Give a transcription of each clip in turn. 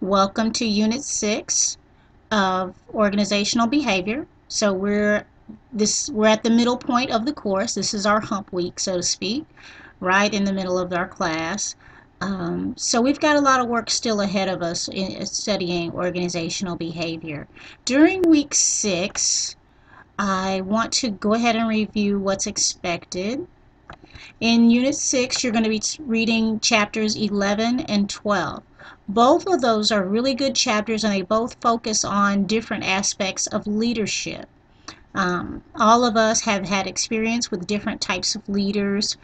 Welcome to Unit 6 of Organizational Behavior. So we're at the middle point of the course. This is our hump week, so to speak, right in the middle of our class. So we've got a lot of work still ahead of us in studying organizational behavior. During week 6, I want to go ahead and review what's expected. In Unit 6, you're going to be reading chapters 11 and 12. Both of those are really good chapters, and they both focus on different aspects of leadership. All of us have had experience with different types of leaders,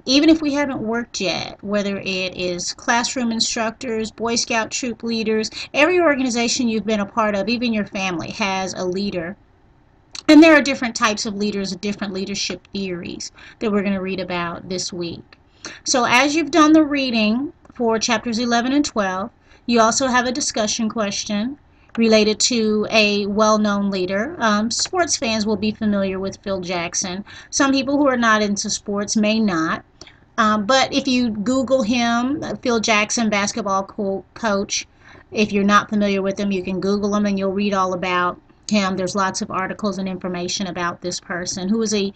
even if we haven't worked yet, whether it is classroom instructors, Boy Scout troop leaders. Every organization you've been a part of, even your family, has a leader. And there are different types of leaders, different leadership theories that we're going to read about this week. So as you've done the reading for chapters 11 and 12, you also have a discussion question related to a well-known leader. Sports fans will be familiar with Phil Jackson. Some people who are not into sports may not. But if you Google him, Phil Jackson, basketball coach, if you're not familiar with him, you can Google him and you'll read all about him. There's lots of articles and information about this person who is a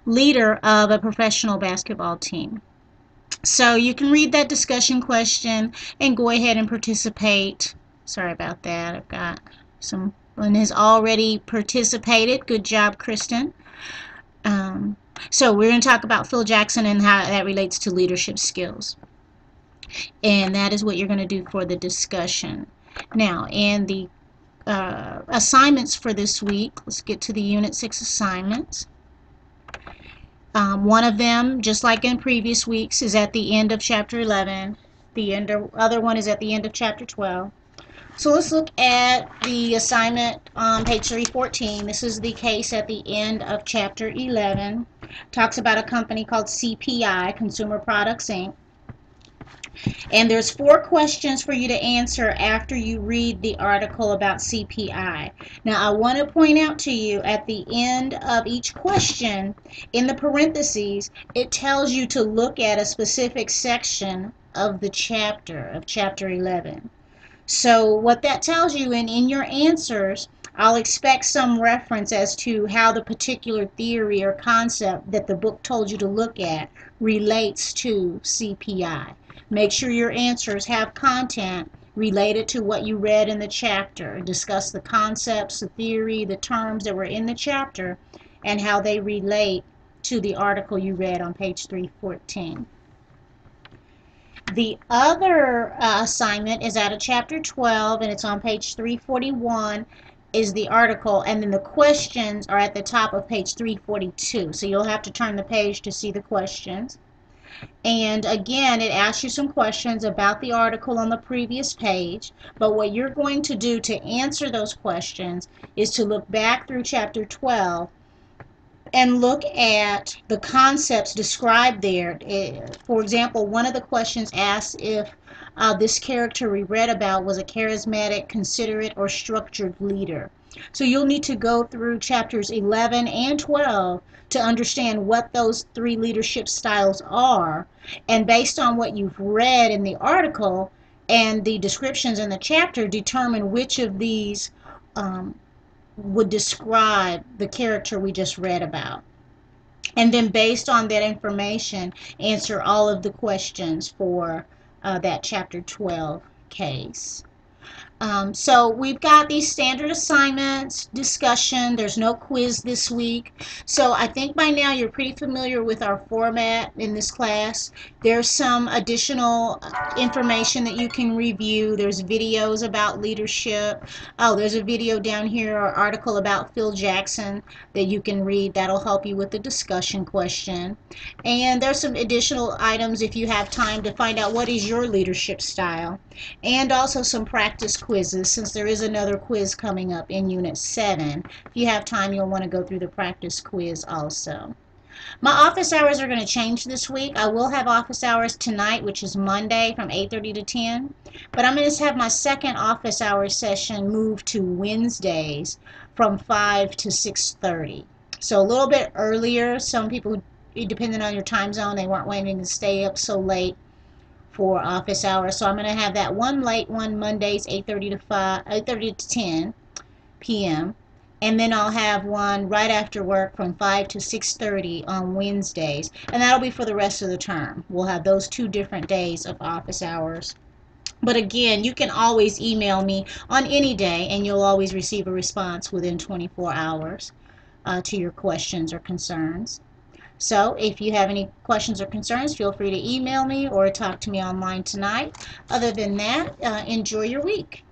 leader of a professional basketball team. So you can read that discussion question and go ahead and participate. Sorry about that. I've got someone has already participated. Good job, Kristen. So we're going to talk about Phil Jackson and how that relates to leadership skills. And that is what you're going to do for the discussion. Now, in the assignments for this week, let's get to the Unit 6 assignments. One of them, just like in previous weeks, is at the end of chapter 11. The other one is at the end of chapter 12. So let's look at the assignment on page 314. This is the case at the end of chapter 11. Talks about a company called CPI, Consumer Products Inc. And there's 4 questions for you to answer after you read the article about CPI. Now, I want to point out to you at the end of each question, in the parentheses, it tells you to look at a specific section of the chapter, of chapter 11. So what that tells you, and in your answers, I'll expect some reference as to how the particular theory or concept that the book told you to look at relates to CPI. Make sure your answers have content related to what you read in the chapter. Discuss the concepts, the theory, the terms that were in the chapter, and how they relate to the article you read on page 314. The other assignment is out of chapter 12, and it's on page 341 is the article, and then the questions are at the top of page 342. So you'll have to turn the page to see the questions. And again, it asks you some questions about the article on the previous page, but what you're going to do to answer those questions is to look back through chapter 12 and look at the concepts described there. For example, one of the questions asks if this character we read about was a charismatic, considerate, or structured leader. So you'll need to go through chapters 11 and 12 to understand what those 3 leadership styles are, and based on what you've read in the article and the descriptions in the chapter, determine which of these would describe the character we just read about. And then based on that information, answer all of the questions for that chapter 12 case. So we've got these standard assignments, discussion. There's no quiz this week. So I think by now you're pretty familiar with our format in this class. There's some additional information that you can review. There's videos about leadership. Oh, there's a video down here or article about Phil Jackson that you can read. That'll help you with the discussion question. And there's some additional items if you have time to find out what is your leadership style. And also some practice quizzes, since there is another quiz coming up in Unit 7. If you have time, you'll want to go through the practice quiz also. My office hours are going to change this week. I will have office hours tonight, which is Monday from 8:30 to 10. But I'm going to have my second office hour session moved to Wednesdays from 5 to 6:30. So a little bit earlier. Some people, depending on your time zone, they weren't wanting to stay up so late for office hours. So I'm going to have that one late one Mondays 8:30 to 8:30 to 10 p.m. and then I'll have one right after work from 5 to 6:30 on Wednesdays, and that'll be for the rest of the term. We'll have those 2 different days of office hours. But again, you can always email me on any day and you'll always receive a response within 24 hours to your questions or concerns. So if you have any questions or concerns, feel free to email me or talk to me online tonight. Other than that, enjoy your week.